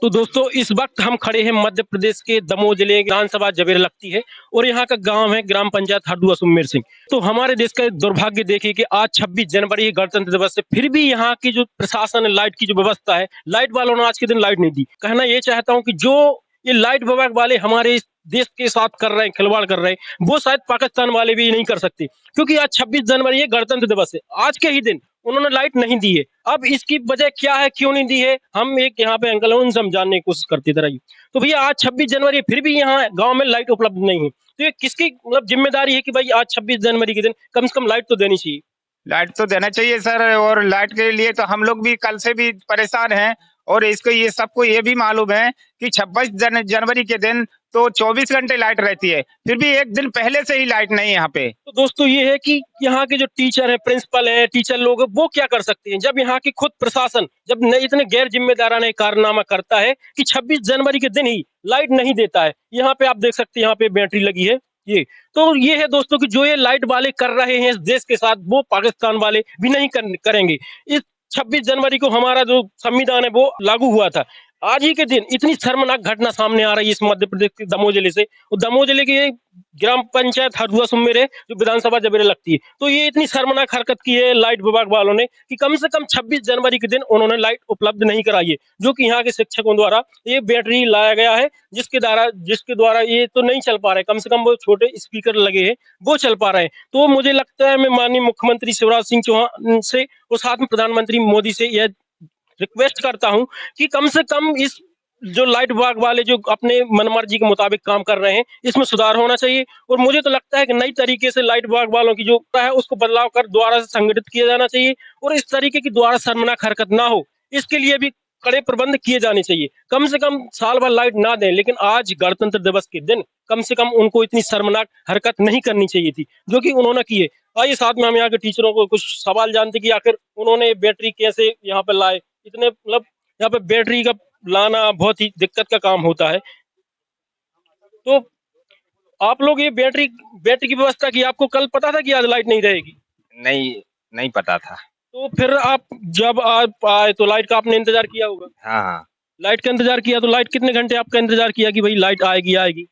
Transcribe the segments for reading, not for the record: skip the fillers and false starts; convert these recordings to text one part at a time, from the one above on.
तो दोस्तों इस वक्त हम खड़े हैं मध्य प्रदेश के दमोह जिले की विधानसभा जबेर लगती है और यहाँ का गांव है ग्राम पंचायत हरदुआ सुमेर सिंह। तो हमारे देश का दुर्भाग्य देखिए कि आज 26 जनवरी गणतंत्र दिवस है, फिर भी यहाँ की जो प्रशासन है, लाइट की जो व्यवस्था है, लाइट वालों ने आज के दिन लाइट नहीं दी। कहना ये चाहता हूँ कि जो ये लाइट विभाग वाले हमारे इस देश के साथ कर रहे हैं, खिलवाड़ कर रहे हैं, वो शायद पाकिस्तान वाले भी नहीं कर सकते, क्योंकि आज 26 जनवरी है, गणतंत्र दिवस है। आज के ही दिन उन्होंने लाइट नहीं दी है। अब इसकी वजह क्या है, क्यों नहीं दी है, हम एक यहाँ पे अंकल उनसे हम जानने की कोशिश करते थे रहिए। तो भैया आज 26 जनवरी फिर भी यहाँ गांव में लाइट उपलब्ध नहीं है, तो ये किसकी मतलब जिम्मेदारी है कि भाई आज 26 जनवरी के दिन कम से कम लाइट तो देनी चाहिए। लाइट तो देना चाहिए सर। और लाइट के लिए तो हम लोग भी कल से भी परेशान हैं। और इसको ये सबको ये भी मालूम है कि 26 जनवरी के दिन तो 24 घंटे लाइट रहती है, फिर भी एक दिन पहले से ही लाइट नहीं है यहाँ पे। तो दोस्तों ये है कि यहाँ के जो टीचर है, प्रिंसिपल है, टीचर लोग हैं, वो क्या कर सकते हैं जब यहाँ की खुद प्रशासन जब इतने गैर जिम्मेदाराना कारनामा करता है कि 26 जनवरी के दिन ही लाइट नहीं देता है। यहाँ पे आप देख सकते हैं, यहाँ पे बैटरी लगी है ये। तो ये है दोस्तों कि जो ये लाइट वाले कर रहे हैं इस देश के साथ, वो पाकिस्तान वाले भी नहीं करेंगे। इस 26 जनवरी को हमारा जो संविधान है वो लागू हुआ था। आज ही के दिन इतनी शर्मनाक घटना सामने आ रही है इस मध्य प्रदेश के दमोह जिले से। और दमोह जिले की ग्राम पंचायत हरदुआ सुमेर है जो विधानसभा जबेरे लगती है। तो ये इतनी शर्मनाक हरकत की है लाइट विभाग वालों ने कि कम से कम 26 जनवरी के दिन उन्होंने लाइट उपलब्ध नहीं कराई है, जो कि यहाँ के शिक्षकों द्वारा ये बैटरी लाया गया है, जिसके द्वारा ये तो नहीं चल पा रहे। कम से कम वो छोटे स्पीकर लगे हैं वो चल पा रहे हैं। तो मुझे लगता है मैं माननीय मुख्यमंत्री शिवराज सिंह चौहान से और साथ में प्रधानमंत्री मोदी से यह रिक्वेस्ट करता हूं कि कम से कम इस जो लाइट विभाग वाले जो अपने मनमर्जी के मुताबिक काम कर रहे हैं, इसमें सुधार होना चाहिए। और मुझे तो लगता है कि नई तरीके से लाइट विभाग वालों की जो है उसको बदलाव कर दोबारा से संगठित किया जाना चाहिए और इस तरीके की दोबारा शर्मनाक हरकत ना हो, इसके लिए भी कड़े प्रबंध किए जाने चाहिए। कम से कम साल भर लाइट ना दें, लेकिन आज गणतंत्र दिवस के दिन कम से कम उनको इतनी शर्मनाक हरकत नहीं करनी चाहिए थी, जो कि उन्होंने की है। आइए साथ में हम यहाँ के टीचरों को कुछ सवाल जानते कि आखिर उन्होंने बैटरी कैसे यहाँ पे लाए। इतने मतलब यहाँ पे बैटरी का लाना बहुत ही दिक्कत का काम होता है। तो आप लोग ये बैटरी बैटरी की व्यवस्था की, आपको कल पता था कि आज लाइट नहीं रहेगी? नहीं, नहीं पता था। तो फिर आप जब आप आए तो लाइट का आपने इंतजार किया होगा? हाँ हाँ। लाइट का इंतजार किया, तो लाइट कितने घंटे आपका इंतजार किया कि भाई लाइट आएगी आएगी?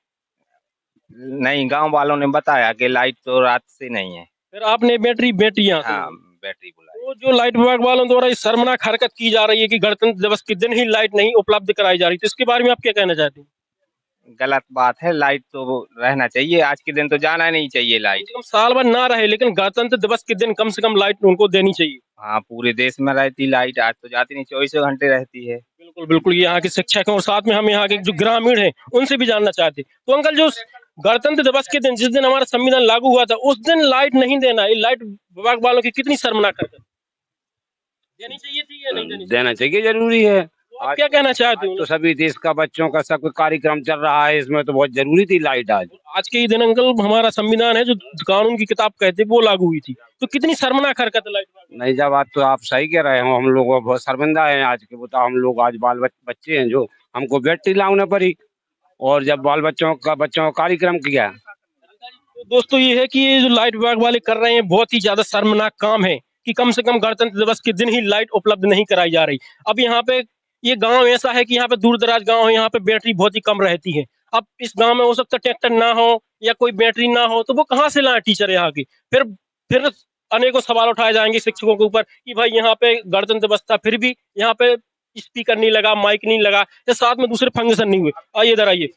नहीं, गांव वालों ने बताया कि लाइट तो रात से नहीं है। फिर आपने बैटरियां हाँ, बैटरी बुलाई। तो जो लाइट विभाग वालों द्वारा इस शर्मनाक हरकत की जा रही है कि गणतंत्र दिवस के दिन ही लाइट नहीं उपलब्ध कराई जा रही, तो इसके बारे में आप क्या कहना चाहते हैं? गलत बात है, लाइट तो रहना चाहिए। आज के दिन तो जाना नहीं चाहिए लाइट। कम साल भर ना रहे, लेकिन गणतंत्र दिवस के दिन कम से कम लाइट उनको देनी चाहिए। हाँ, पूरे देश में रहती लाइट, आज तो जाती नहीं, 24 घंटे रहती है। बिल्कुल बिल्कुल, यहाँ के शिक्षक हैं और साथ में हम यहाँ के जो ग्रामीण हैं उनसे भी जानना चाहते हैं। तो अंकल, जो गणतंत्र दिवस के दिन जिस दिन हमारा संविधान लागू हुआ था, उस दिन लाइट नहीं देना, ये लाइट विभाग वालों की कितनी शर्मनाक हरकत। देनी चाहिए थी या नहीं देनी चाहिए? देना चाहिए, जरूरी है। तो आप क्या कहना चाहते हो? तो सभी देश का बच्चों का सब कार्यक्रम चल रहा है, इसमें तो बहुत जरूरी थी लाइट। आज के ही दिन अंकल हमारा संविधान है जो कानून की किताब कहते वो लागू हुई थी, तो कितनी शर्मनाक हरकत है लाइट विभाग। नहीं, जब बात तो आप सही कह रहे हो, हम लोग बहुत शर्मिंदा है आज के। बताओ, हम लोग आज बाल बच्चे हैं जो हमको बैटरी लाना पड़ी, और जब बाल बच्चों का कार्यक्रम किया। तो दोस्तों ये है कि ये जो लाइट विभाग वाले कर रहे हैं बहुत ही ज्यादा शर्मनाक काम है कि कम से कम गणतंत्र दिवस के दिन ही लाइट उपलब्ध नहीं कराई जा रही। अब यहाँ पे ये गांव ऐसा है कि यहाँ पे दूर दराज गांव है, यहाँ पे बैटरी बहुत ही कम रहती है। अब इस गांव में हो सकता है ट्रैक्टर ना हो या कोई बैटरी ना हो, तो वो कहाँ से लाए टीचर यहाँ की। फिर अनेकों सवाल उठाए जाएंगे शिक्षकों के ऊपर कि भाई यहाँ पे गणतंत्र दिवस था, फिर भी यहाँ पे स्पीकर नहीं लगा, माइक नहीं लगा, या साथ में दूसरे फंक्शन नहीं हुए। आइए इधर आइए।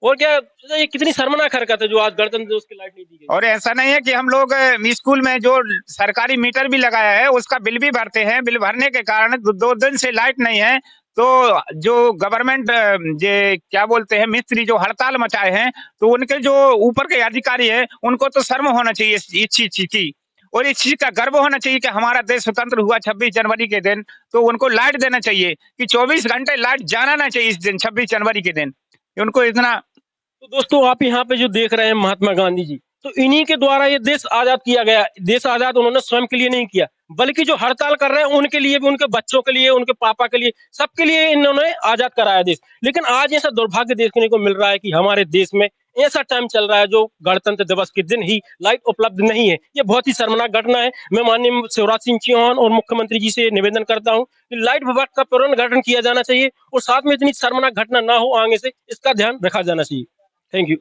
और क्या ये कितनी शर्मनाक हरकत है जो आज गणतंत्र दिवस की लाइट नहीं दी गई। और ऐसा नहीं है कि हम लोग स्कूल में जो सरकारी मीटर भी लगाया है उसका बिल भी भरते हैं। बिल भरने के कारण 2 दिन से लाइट नहीं है, तो जो गवर्नमेंट जे क्या बोलते हैं मिस्त्री जो हड़ताल मचाए हैं, तो उनके जो ऊपर के अधिकारी है उनको तो शर्म होना चाहिए इस चीज की, और इस चीज का गर्व होना चाहिए कि हमारा देश स्वतंत्र हुआ 26 जनवरी के दिन। तो उनको लाइट देना चाहिए कि 24 घंटे लाइट जाना ना चाहिए इस दिन 26 जनवरी के दिन। उनको इतना। तो दोस्तों आप यहाँ पे जो देख रहे हैं महात्मा गांधी जी, तो इन्हीं के द्वारा ये देश आजाद किया गया। देश आजाद उन्होंने स्वयं के लिए नहीं किया, बल्कि जो हड़ताल कर रहे हैं उनके लिए भी, उनके बच्चों के लिए, उनके पापा के लिए, सबके लिए इन्होंने आजाद कराया देश। लेकिन आज ऐसा दुर्भाग्य देखने को मिल रहा है कि हमारे देश में ऐसा टाइम चल रहा है जो गणतंत्र दिवस के दिन ही लाइट उपलब्ध नहीं है। ये बहुत ही शर्मनाक घटना है। मैं माननीय शिवराज सिंह चौहान और मुख्यमंत्री जी से निवेदन करता हूं कि लाइट विभाग का पुनर्गठन किया जाना चाहिए और साथ में इतनी शर्मनाक घटना ना हो आगे से, इसका ध्यान रखा जाना चाहिए। Thank you.